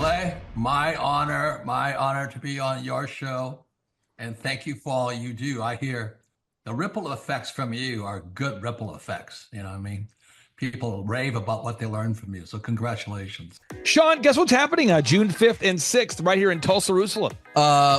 Clay, my honor to be on your show. And thank you for all you do. I hear the ripple effects from you are good ripple effects. You know what I mean? People rave about what they learned from you. So congratulations. Sean, guess what's happening on June 5th and 6th right here in Tulsa, Jerusalem?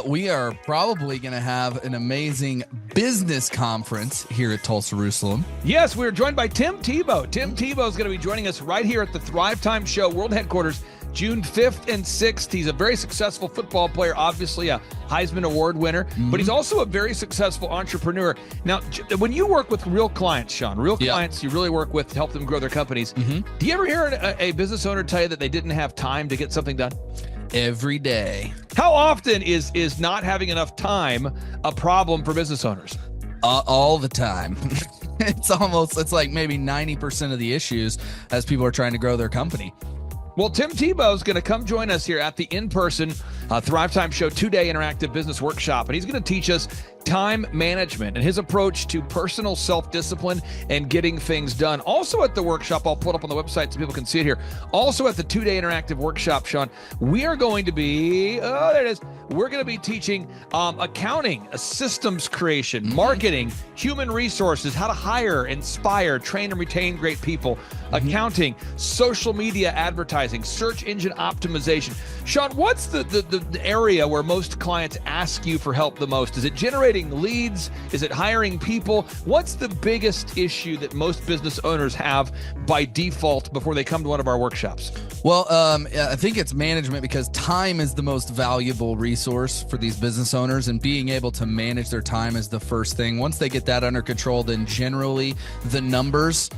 We are probably going to have an amazing business conference here at Tulsa, Jerusalem. Yes, we're joined by Tim Tebow. Tim Tebow is going to be joining us right here at the Thrivetime Show World Headquarters, June 5th and 6th. He's a very successful football player, obviously a Heisman Award winner, but he's also a very successful entrepreneur. Now, when you work with real clients, Sean, clients you really work with to help them grow their companies, do you ever hear a business owner tell you that they didn't have time to get something done? Every day. How often is not having enough time a problem for business owners? All the time. It's like maybe 90% of the issues as people are trying to grow their company. Well, Tim Tebow is going to come join us here at the in-person Thrivetime Show 2-day interactive business workshop, and he's going to teach us time management and his approach to personal self-discipline and getting things done. Also at the workshop, I'll put up on the website so people can see it here. Also at the 2-day interactive workshop, Sean, we are going to be, there it is. We're going to be teaching accounting, systems creation, marketing, human resources, how to hire, inspire, train, and retain great people, accounting, social media advertising, search engine optimization. Sean, what's the area where most clients ask you for help the most? Is it generating leads? Is it hiring people? What's the biggest issue that most business owners have by default before they come to one of our workshops? Well, I think it's management, because time is the most valuable resource for these business owners, and being able to manage their time is the first thing. Once they get that under control, then generally the numbers,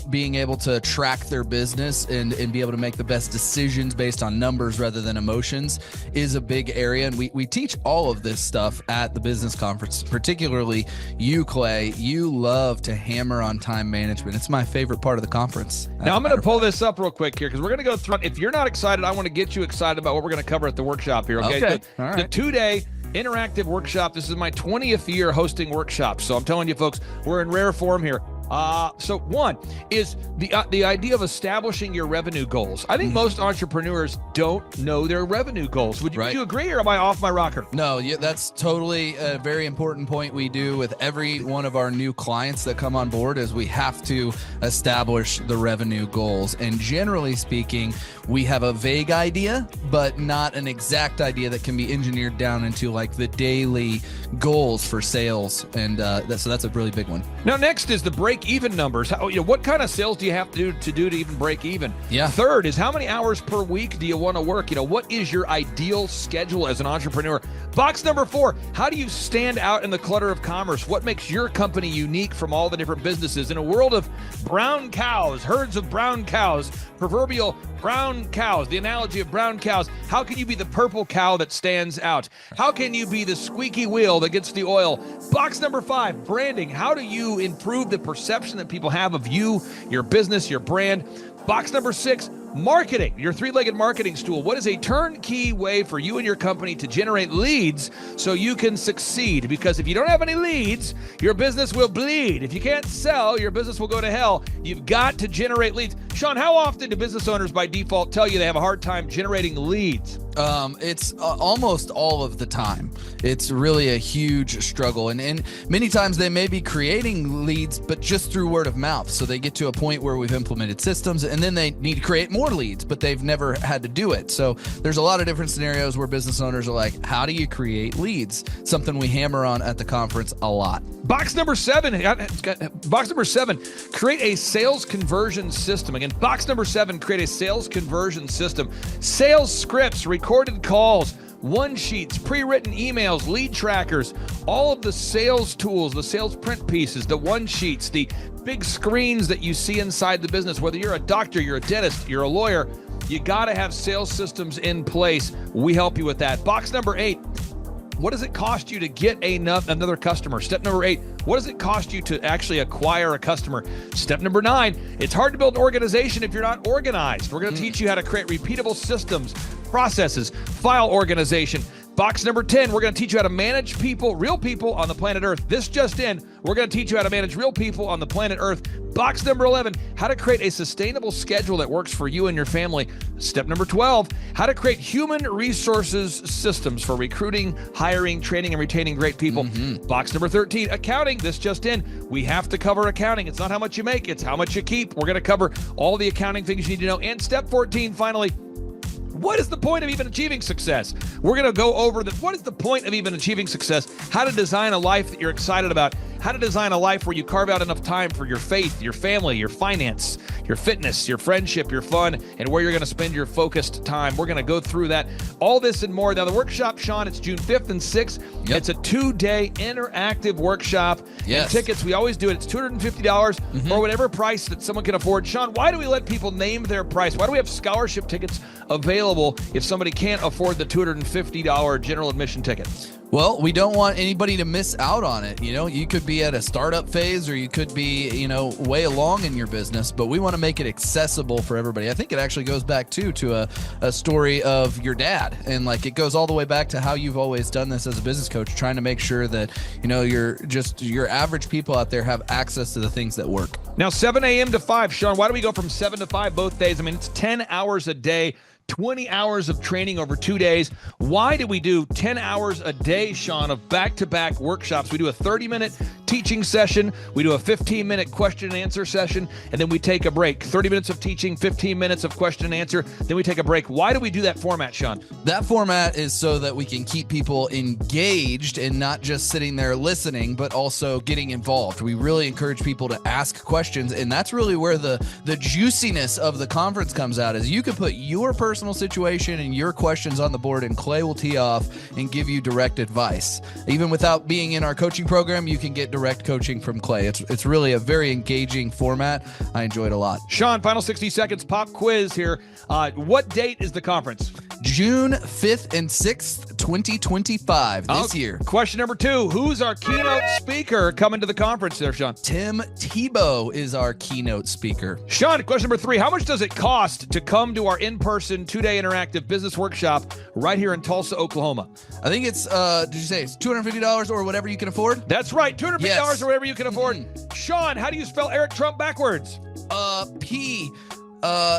being able to track their business and be able to make the best decisions based on numbers rather than emotions is a big area. And we teach all of this stuff at the business conference, particularly you, Clay. You love to hammer on time management. It's my favorite part of the conference. Now, I'm going to pull this up real quick here because we're going to go through. If you're not excited, I want to get you excited about what we're going to cover at the workshop here. Okay. All right. The 2-day interactive workshop. This is my 20th year hosting workshops. So I'm telling you, folks, we're in rare form here. So one is the idea of establishing your revenue goals. I think most entrepreneurs don't know their revenue goals. Would you agree, or am I off my rocker? No, that's totally a very important point we do with every one of our new clients that come on board, is we have to establish the revenue goals. And generally speaking, we have a vague idea, but not an exact idea that can be engineered down into like the daily goals for sales. And so that's a really big one. Now, next is the break-even numbers. What kind of sales do you have to do to even break even? Yeah. Third is, how many hours per week do you want to work? What is your ideal schedule as an entrepreneur? Box number 4, how do you stand out in the clutter of commerce? What makes your company unique from all the different businesses? In a world of brown cows, herds of brown cows, proverbial brown cows, the analogy of brown cows, how can you be the purple cow that stands out? How can you be the squeaky wheel that gets the oil? Box number 5, branding. How do you improve the perception that people have of you, your business, your brand? Box number 6, marketing, your 3-legged marketing stool. What is a turnkey way for you and your company to generate leads so you can succeed? Because if you don't have any leads, your business will bleed. If you can't sell, your business will go to hell. You've got to generate leads. Sean, how often do business owners by default tell you they have a hard time generating leads? It's almost all of the time. It's really a huge struggle. And many times they may be creating leads, but just through word of mouth. So they get to a point where we've implemented systems, and then they need to create more leads, but they've never had to do it. So there's a lot of different scenarios where business owners are like, how do you create leads? Something we hammer on at the conference a lot. Box number 7, create a sales conversion system. Again, box number 7, create a sales conversion system. Sales scripts, recorded calls, one-sheets, pre-written emails, lead trackers, all of the sales tools, the sales print pieces, the one-sheets, the big screens that you see inside the business. Whether you're a doctor, you're a dentist, you're a lawyer, you got to have sales systems in place. We help you with that. Box number 8, what does it cost you to get another customer? Step number 8, what does it cost you to actually acquire a customer? Step number 9, it's hard to build an organization if you're not organized. We're going to teach you how to create repeatable systems, processes, file organization. Box number 10, we're going to teach you how to manage people, real people on the planet Earth. This just in, we're going to teach you how to manage real people on the planet Earth. Box number 11, how to create a sustainable schedule that works for you and your family. Step number 12, how to create human resources systems for recruiting, hiring, training, and retaining great people. Box number 13, accounting. This just in, we have to cover accounting. It's not how much you make, it's how much you keep. We're going to cover all the accounting things you need to know. And step 14, finally, what is the point of even achieving success? We're going to go over what is the point of even achieving success, how to design a life that you're excited about, how to design a life where you carve out enough time for your faith, your family, your finance, your fitness, your friendship, your fun, and where you're going to spend your focused time. We're going to go through that, all this and more. Now, the workshop, Sean, it's June 5th and 6th. Yep. It's a 2-day interactive workshop. Yes. And tickets, we always do it. It's $250 or whatever price that someone can afford. Sean, why do we let people name their price? Why do we have scholarship tickets available if somebody can't afford the $250 general admission ticket? Well, we don't want anybody to miss out on it. You know, you could be at a startup phase or you could be, way along in your business, but we want to make it accessible for everybody. I think it actually goes back to a story of your dad. And like it goes all the way back to how you've always done this as a business coach, trying to make sure that, your average people out there have access to the things that work. Now, 7 a.m. to 5, Sean, why do we go from 7 to 5 both days? I mean, it's 10 hours a day. 20 hours of training over 2 days. Why do we do 10 hours a day, Sean, of back-to-back workshops? We do a 30-minute teaching session. We do a 15-minute question and answer session, and then we take a break. 30 minutes of teaching, 15 minutes of question and answer, then we take a break. Why do we do that format, Sean? That format is so that we can keep people engaged and not just sitting there listening, but also getting involved. We really encourage people to ask questions, and that's really where the juiciness of the conference comes out, is you can put your personal situation and your questions on the board, and Clay will tee off and give you direct advice. Even without being in our coaching program, you can get direct coaching from Clay. It's really a very engaging format. I enjoy it a lot. Sean, final 60 seconds pop quiz here. What date is the conference? June 5th and 6th, 2025, this year. Question number 2, who's our keynote speaker coming to the conference there, Sean? Tim Tebow is our keynote speaker. Sean, question number 3, how much does it cost to come to our in-person 2-day interactive business workshop right here in Tulsa, Oklahoma? I think it's, did you say it's $250 or whatever you can afford? That's right, $250 Yes. or whatever you can afford. Sean, how do you spell Eric Trump backwards? P-M-U-R-T-C-I-R-E.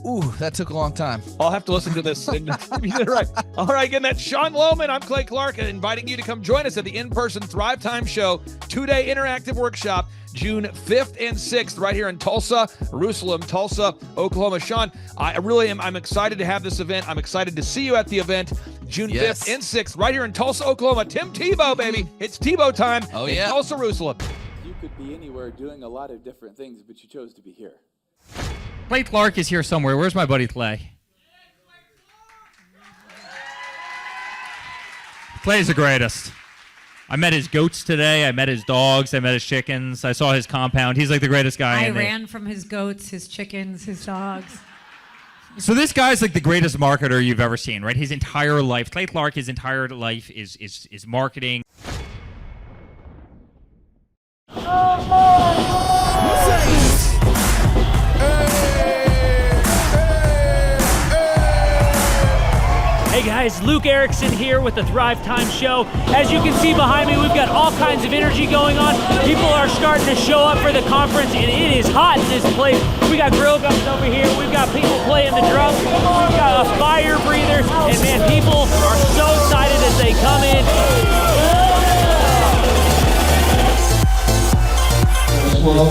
Ooh, that took a long time. I'll have to listen to this. And you did it right. All right, again, that's Sean Lohman. I'm Clay Clark, inviting you to come join us at the in-person Thrivetime Show 2-day interactive workshop, June 5th and 6th, right here in Tulsa, Oklahoma. Sean, I'm excited to have this event. I'm excited to see you at the event, June 5th and 6th, right here in Tulsa, Oklahoma. Tim Tebow, baby. It's Tebow time in Tulsa, Jerusalem. You could be anywhere doing a lot of different things, but you chose to be here. Clay Clark is here somewhere. Where's my buddy Clay? Clay's the greatest. I met his goats today. I met his dogs. I met his chickens. I saw his compound. He's like the greatest guy. I ran from his goats, his chickens, his dogs. So this guy's like the greatest marketer you've ever seen, right? His entire life, Clay Clark, his entire life is marketing. Hey guys, Luke Erickson here with the Thrivetime Show. As you can see behind me, we've got all kinds of energy going on. People are starting to show up for the conference, and it is hot in this place. We got grill guns over here. We've got people playing the drums. We've got a fire breather, and man, people are so excited as they come in.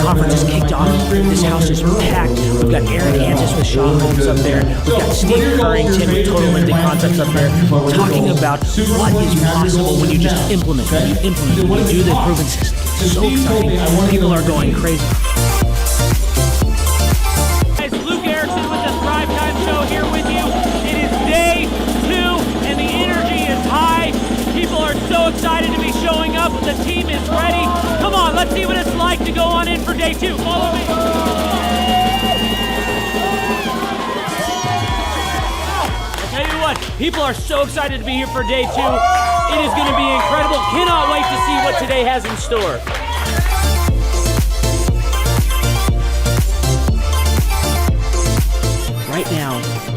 Conference is kicked off. This house is packed. We've got Aaron Hansis with Shaw Holmes up there. We've got Steve Currington with Total Ending Concepts up there talking about what is possible when you just implement, when you do the proven system. It's so exciting. People are going crazy. Guys, Luke Erickson with the Thrivetime Show here with you. It is day 2 and the energy is high. People are so excited to be showing up. The team is ready. Come on, let's see what it's like to go on in for day 2. Follow me. I'll tell you what, people are so excited to be here for day 2. It is going to be incredible. Cannot wait to see what today has in store.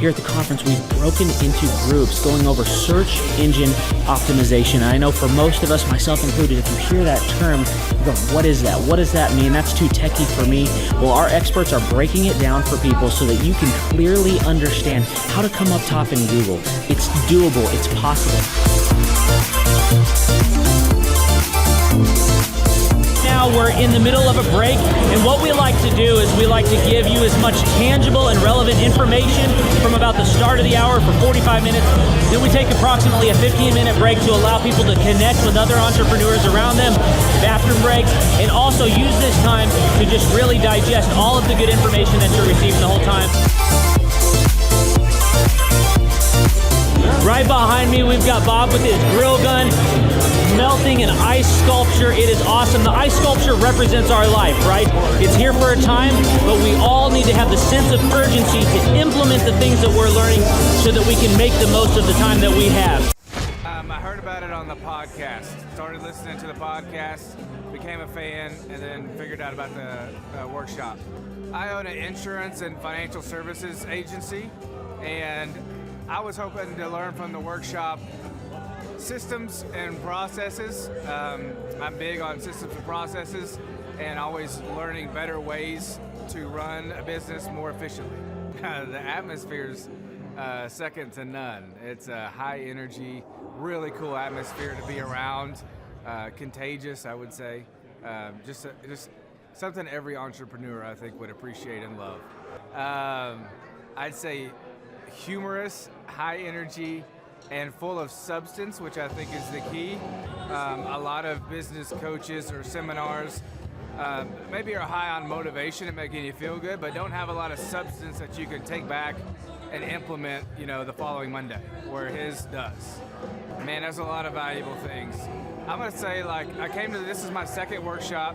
here at the conference, we've broken into groups going over search engine optimization. And I know for most of us, myself included, if you hear that term, you go, what is that? What does that mean? That's too techie for me. Well, our experts are breaking it down for people so that you can clearly understand how to come up top in Google. It's doable. It's possible. Now we're in the middle of a break, and what we like to do is we like to give you as much tangible and relevant information from about the start of the hour for 45 minutes. Then we take approximately a 15-minute break to allow people to connect with other entrepreneurs around them, bathroom breaks, and also use this time to just really digest all of the good information that you're receiving the whole time. Right behind me, we've got Bob with his grill gun, melting an ice sculpture. It is awesome. The ice sculpture represents our life, right? It's here for a time, but we all need to have the sense of urgency to implement the things that we're learning so that we can make the most of the time that we have. I heard about it on the podcast. Started listening to the podcast, became a fan, and then figured out about the workshop. I own an insurance and financial services agency, and I was hoping to learn from the workshop systems and processes. I'm big on systems and processes and always learning better ways to run a business more efficiently. The atmosphere's second to none. It's a high energy, really cool atmosphere to be around. Contagious, I would say. Just something every entrepreneur, I think, would appreciate and love. I'd say humorous, high energy, and full of substance, which I think is the key. A lot of business coaches or seminars maybe are high on motivation and making you feel good, but don't have a lot of substance that you can take back and implement, the following Monday, where his does. Man, there's a lot of valuable things. I'm gonna say, this is my second workshop.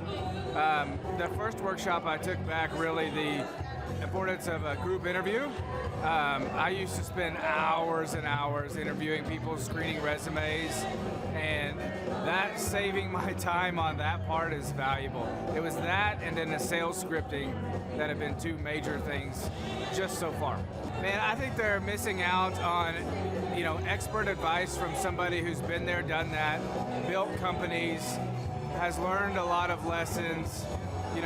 The first workshop I took back really the importance of a group interview. I used to spend hours and hours interviewing people, screening resumes, and that saving my time on that part is valuable. It was that and then the sales scripting that have been two major things just so far. Man, I think they're missing out on, expert advice from somebody who's been there, done that, built companies, has learned a lot of lessons.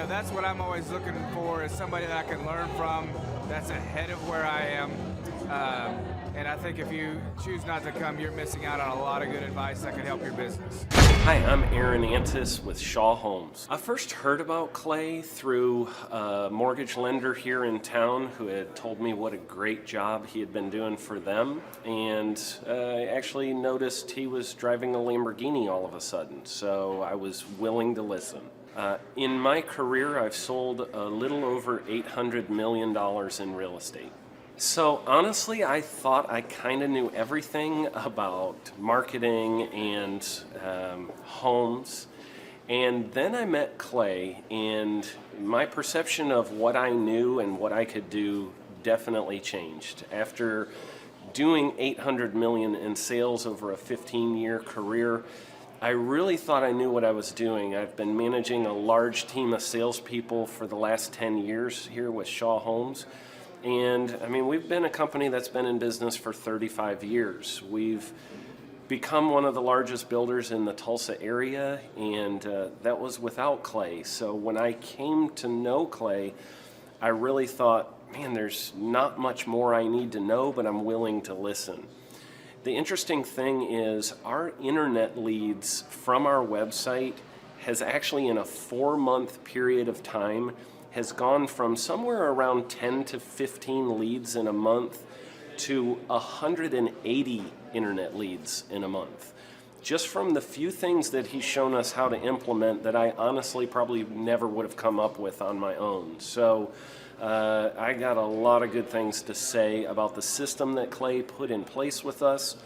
That's what I'm always looking for, is somebody that I can learn from that's ahead of where I am. And I think if you choose not to come, you're missing out on a lot of good advice that could help your business. Hi, I'm Aaron Antis with Shaw Homes. I first heard about Clay through a mortgage lender here in town who had told me what a great job he had been doing for them, and I actually noticed he was driving a Lamborghini all of a sudden, so I was willing to listen. In my career, I've sold a little over $800 million in real estate. So honestly, I thought I kind of knew everything about marketing and homes. And then I met Clay, and my perception of what I knew and what I could do definitely changed. After doing $800 million in sales over a 15-year career, I really thought I knew what I was doing. I've been managing a large team of salespeople for the last 10 years here with Shaw Homes. And we've been a company that's been in business for 35 years. We've become one of the largest builders in the Tulsa area, and that was without Clay. So when I came to know Clay, I really thought, man, there's not much more I need to know, but I'm willing to listen. The interesting thing is our internet leads from our website has actually, in a 4-month period of time, has gone from somewhere around 10 to 15 leads in a month to 180 internet leads in a month. Just from the few things that he's shown us how to implement that I honestly probably never would have come up with on my own. So I got a lot of good things to say about the system that Clay put in place with us,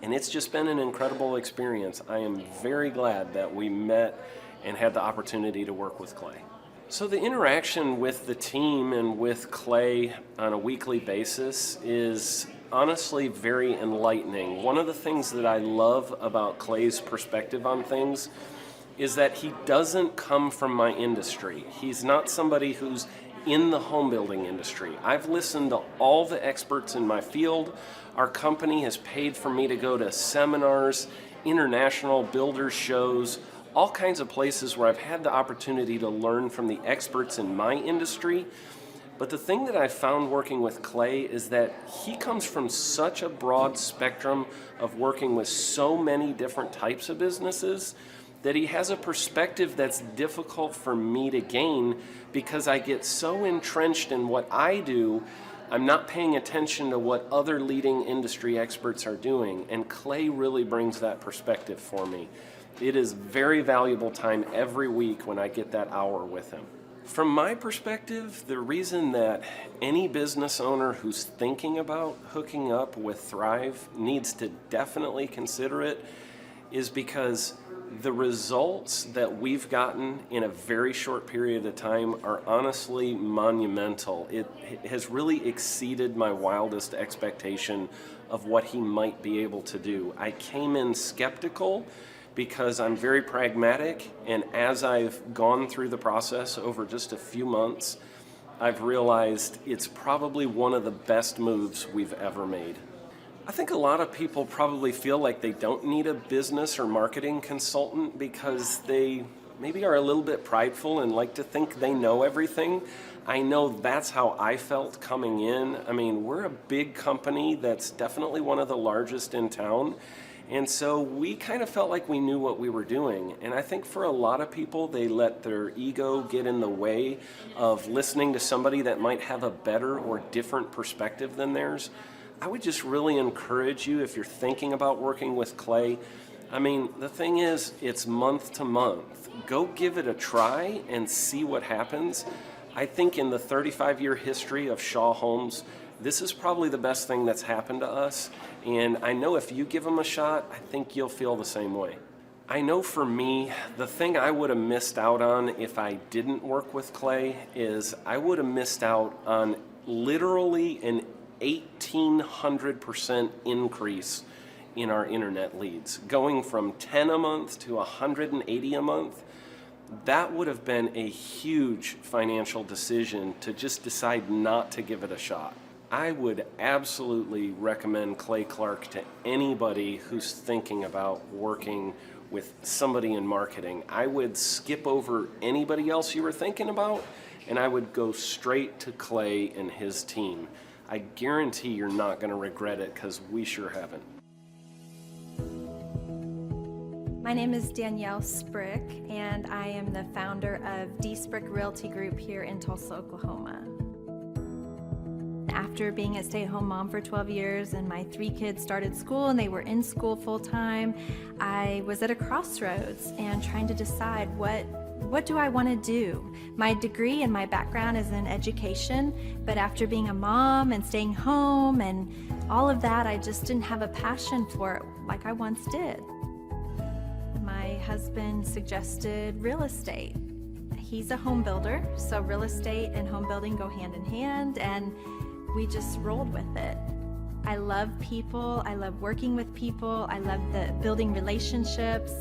and it's just been an incredible experience. I am very glad that we met and had the opportunity to work with Clay. So the interaction with the team and with Clay on a weekly basis is honestly very enlightening. One of the things that I love about Clay's perspective on things is that he doesn't come from my industry. He's not somebody who's in the home building industry. I've listened to all the experts in my field. Our company has paid for me to go to seminars, international builders shows, all kinds of places where I've had the opportunity to learn from the experts in my industry. But the thing that I found working with Clay is that he comes from such a broad spectrum of working with so many different types of businesses that he has a perspective that's difficult for me to gain because I get so entrenched in what I do, I'm not paying attention to what other leading industry experts are doing, and Clay really brings that perspective for me. It is very valuable time every week when I get that hour with him. From my perspective, the reason that any business owner who's thinking about hooking up with Thrive needs to definitely consider it is because the results that we've gotten in a very short period of time are honestly monumental. It has really exceeded my wildest expectation of what he might be able to do. I came in skeptical because I'm very pragmatic, and as I've gone through the process over just a few months, I've realized it's probably one of the best moves we've ever made. I think a lot of people probably feel like they don't need a business or marketing consultant because they maybe are a little bit prideful and like to think they know everything. I know that's how I felt coming in. I mean, we're a big company that's definitely one of the largest in town. And so we kind of felt like we knew what we were doing. And I think for a lot of people, they let their ego get in the way of listening to somebody that might have a better or different perspective than theirs. I would just really encourage you, if you're thinking about working with Clay, I mean, the thing is, it's month to month. Go give it a try and see what happens. I think in the 35-year history of Shaw Homes, this is probably the best thing that's happened to us. And I know if you give them a shot, I think you'll feel the same way. I know for me, the thing I would have missed out on if I didn't work with Clay is I would have missed out on literally an 1,800% increase in our internet leads. Going from 10 a month to 180 a month, that would have been a huge financial decision to just decide not to give it a shot. I would absolutely recommend Clay Clark to anybody who's thinking about working with somebody in marketing. I would skip over anybody else you were thinking about, and I would go straight to Clay and his team. I guarantee you're not going to regret it because we sure haven't. My name is Danielle Sprick, and I am the founder of D Sprick Realty Group here in Tulsa, Oklahoma. After being a stay-at-home mom for 12 years and my 3 kids started school and they were in school full-time, I was at a crossroads and trying to decide what do I want to do? My degree and my background is in education, but after being a mom and staying home and all of that, I just didn't have a passion for it like I once did. My husband suggested real estate. He's a home builder, so real estate and home building go hand in hand, and we just rolled with it. I love people, I love working with people, I love the building relationships,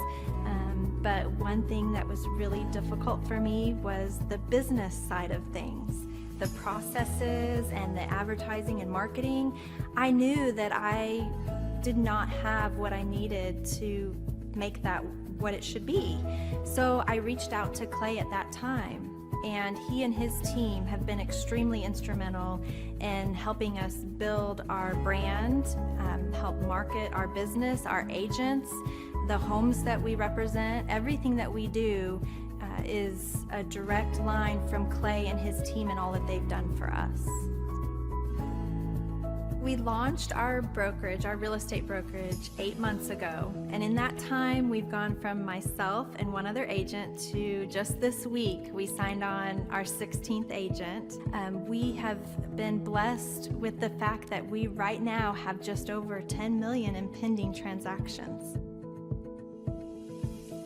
but one thing that was really difficult for me was the business side of things. The processes and the advertising and marketing. I knew that I did not have what I needed to make that what it should be. So I reached out to Clay at that time, and he and his team have been extremely instrumental in helping us build our brand, help market our business, our agents, the homes that we represent. Everything that we do is a direct line from Clay and his team and all that they've done for us. We launched our brokerage, our real estate brokerage, 8 months ago. And in that time, we've gone from myself and one other agent to just this week, we signed on our 16th agent. We have been blessed with the fact that we right now have just over 10 million in pending transactions.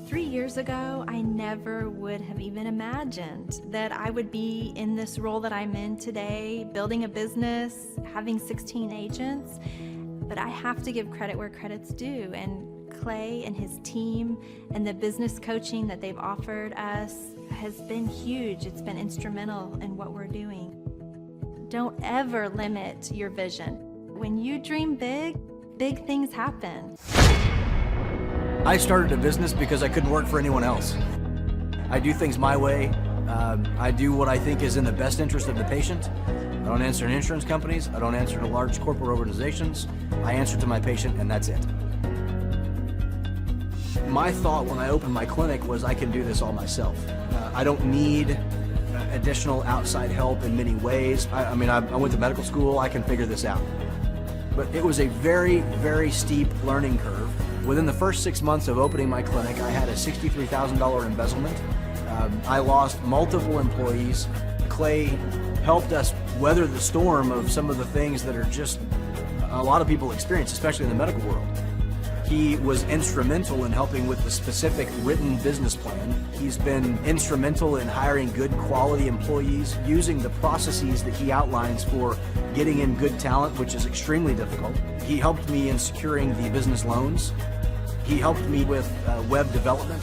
3 years ago, I never would have even imagined that I would be in this role that I'm in today, building a business, having 16 agents. But I have to give credit where credit's due. And Clay and his team and the business coaching that they've offered us has been huge. It's been instrumental in what we're doing. Don't ever limit your vision. When you dream big, big things happen. I started a business because I couldn't work for anyone else. I do things my way. I do what I think is in the best interest of the patient. I don't answer to insurance companies. I don't answer to large corporate organizations. I answer to my patient, and that's it. My thought when I opened my clinic was I can do this all myself. I don't need additional outside help in many ways. I went to medical school. I can figure this out. But it was a very, very steep learning curve. Within the first 6 months of opening my clinic, I had a $63,000 embezzlement. I lost multiple employees. Clay helped us weather the storm of some of the things that are just a lot of people experience, especially in the medical world. He was instrumental in helping with the specific written business plan. He's been instrumental in hiring good quality employees, using the processes that he outlines for getting in good talent, which is extremely difficult. He helped me in securing the business loans. He helped me with web development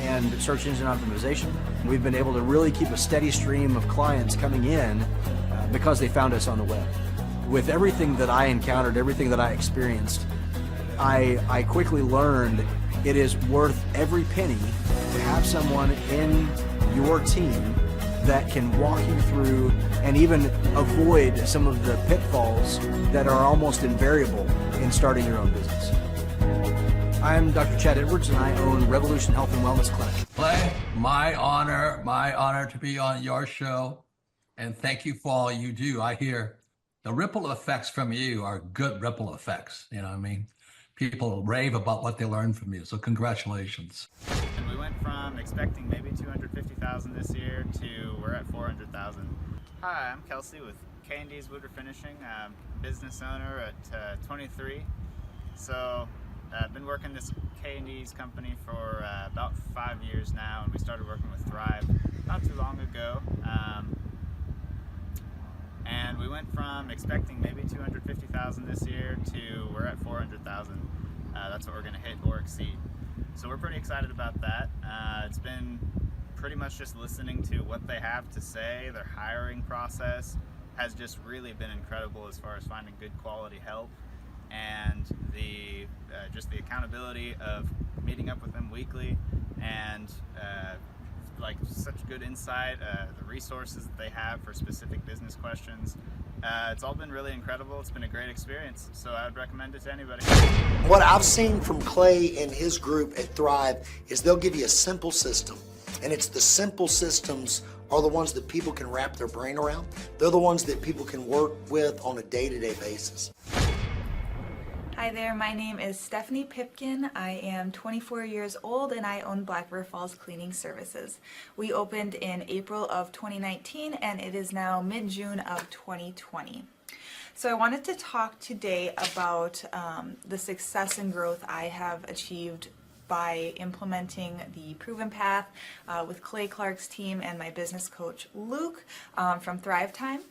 and search engine optimization. We've been able to really keep a steady stream of clients coming in because they found us on the web. With everything that I encountered, everything that I experienced, I quickly learned it is worth every penny to have someone in your team that can walk you through and even avoid some of the pitfalls that are almost invariable in starting your own business. I'm Dr. Chad Edwards, and I own Revolution Health and Wellness Clinic. Clay, my honor to be on your show. And thank you for all you do. I hear the ripple effects from you are good ripple effects. You know what I mean? People rave about what they learned from you. So congratulations. And we went from expecting maybe 250,000 this year to we're at 400,000. Hi, I'm Kelsey with K&D's Woodruff Finishing. I'm business owner at 23. So I've been working this K&D's company for about 5 years now, and we started working with Thrive not too long ago. And we went from expecting maybe 250,000 this year to we're at 400,000. That's what we're going to hit or exceed. So we're pretty excited about that. It's been pretty much just listening to what they have to say. Their hiring process has just really been incredible as far as finding good quality help, and the just the accountability of meeting up with them weekly, and like such good insight, the resources that they have for specific business questions. It's all been really incredible. It's been a great experience, so I would recommend it to anybody. What I've seen from Clay and his group at Thrive is they'll give you a simple system, and it's the simple systems are the ones that people can wrap their brain around. They're the ones that people can work with on a day-to-day basis. Hi there, my name is Stephanie Pipkin. I am 24 years old and I own Black River Falls Cleaning Services. We opened in April of 2019 and it is now mid-June of 2020. So I wanted to talk today about the success and growth I have achieved by implementing the Proven Path with Clay Clark's team and my business coach Luke from Thrivetime.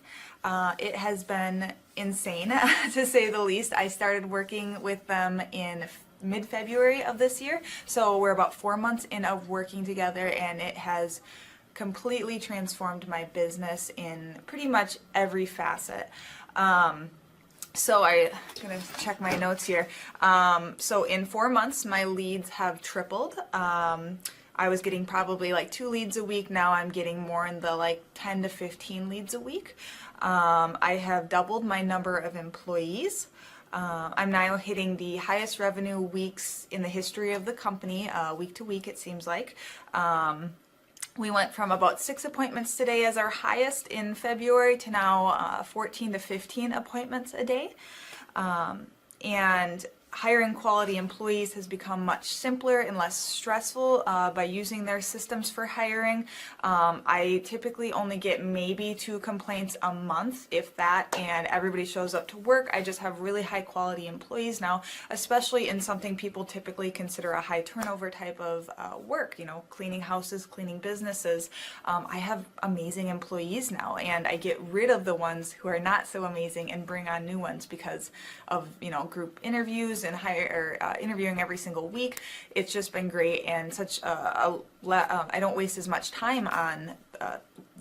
It has been insane to say the least. I started working with them in mid-February of this year, so we're about 4 months in of working together, and it has completely transformed my business in pretty much every facet. So I'm gonna check my notes here. So in 4 months, my leads have tripled. I was getting probably like 2 leads a week. Now I'm getting more in the like 10 to 15 leads a week. I have doubled my number of employees. I'm now hitting the highest revenue weeks in the history of the company, week to week it seems like. We went from about 6 appointments today as our highest in February to now 14 to 15 appointments a day. And hiring quality employees has become much simpler and less stressful by using their systems for hiring. I typically only get maybe 2 complaints a month, if that, and everybody shows up to work. I just have really high quality employees now, especially in something people typically consider a high turnover type of work, you know, cleaning houses, cleaning businesses. I have amazing employees now, and I get rid of the ones who are not so amazing and bring on new ones because of, you know, group interviews and interviewing every single week. It's just been great, and such I don't waste as much time on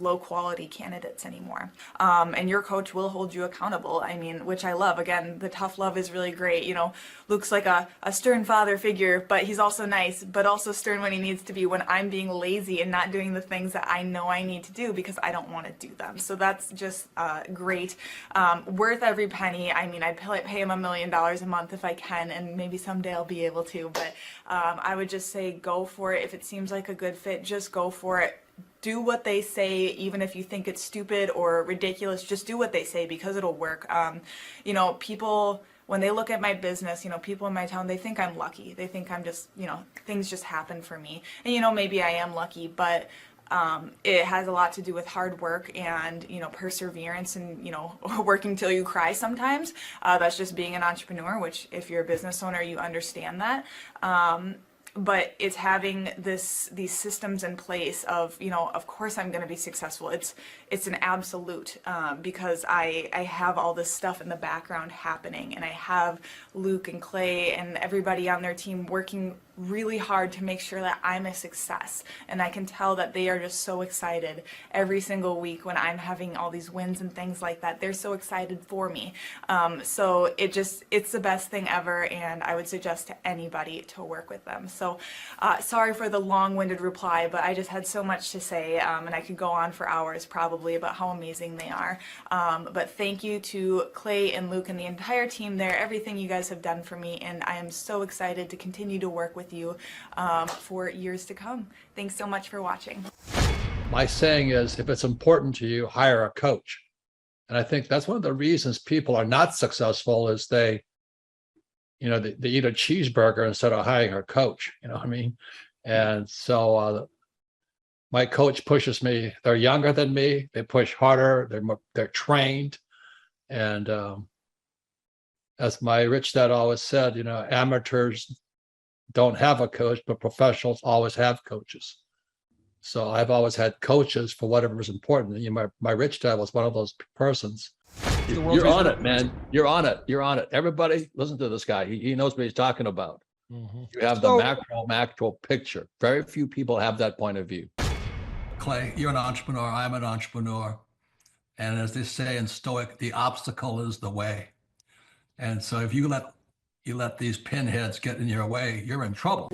low quality candidates anymore. And your coach will hold you accountable. I mean, which I love. Again, the tough love is really great. You know, Luke's like a stern father figure, but he's also nice, but also stern when he needs to be, when I'm being lazy and not doing the things that I know I need to do because I don't want to do them. So that's just great. Worth every penny. I mean, I'd pay him $1 million a month if I can, and maybe someday I'll be able to, but I would just say go for it. If it seems like a good fit, just go for it. Do what they say, even if you think it's stupid or ridiculous. Just do what they say because it'll work. You know, people, when they look at my business, you know, people in my town, they think I'm lucky. They think I'm just, you know, things just happen for me. And, you know, maybe I am lucky, but it has a lot to do with hard work and, you know, perseverance and, you know, working till you cry sometimes. That's just being an entrepreneur, which if you're a business owner, you understand that. But it's having these systems in place of, you know, of course I'm going to be successful. It's an absolute because I have all this stuff in the background happening, and I have Luke and Clay and everybody on their team working really hard to make sure that I'm a success. And I can tell that they are just so excited every single week when I'm having all these wins and things like that. They're so excited for me. So it's the best thing ever, and I would suggest to anybody to work with them. So sorry for the long-winded reply, but I just had so much to say, and I could go on for hours probably about how amazing they are. But thank you to Clay and Luke and the entire team there, everything you guys have done for me, and I am so excited to continue to work with you for years to come. Thanks so much for watching. My saying is, if it's important to you, hire a coach. And I think that's one of the reasons people are not successful is they eat a cheeseburger instead of hiring a coach, you know what I mean? And so my coach pushes me. They're younger than me. They push harder. They're trained. And as my rich dad always said, you know, amateurs don't have a coach, but professionals always have coaches. So I've always had coaches for whatever is important. You know, my rich dad was one of those persons. You're on it, man. You're on it. You're on it. Everybody listen to this guy. He knows what he's talking about. You have the macro picture. Very few people have that point of view. Clay, you're an entrepreneur. I'm an entrepreneur. And as they say in Stoic, the obstacle is the way. And so if you let these pinheads get in your way, you're in trouble.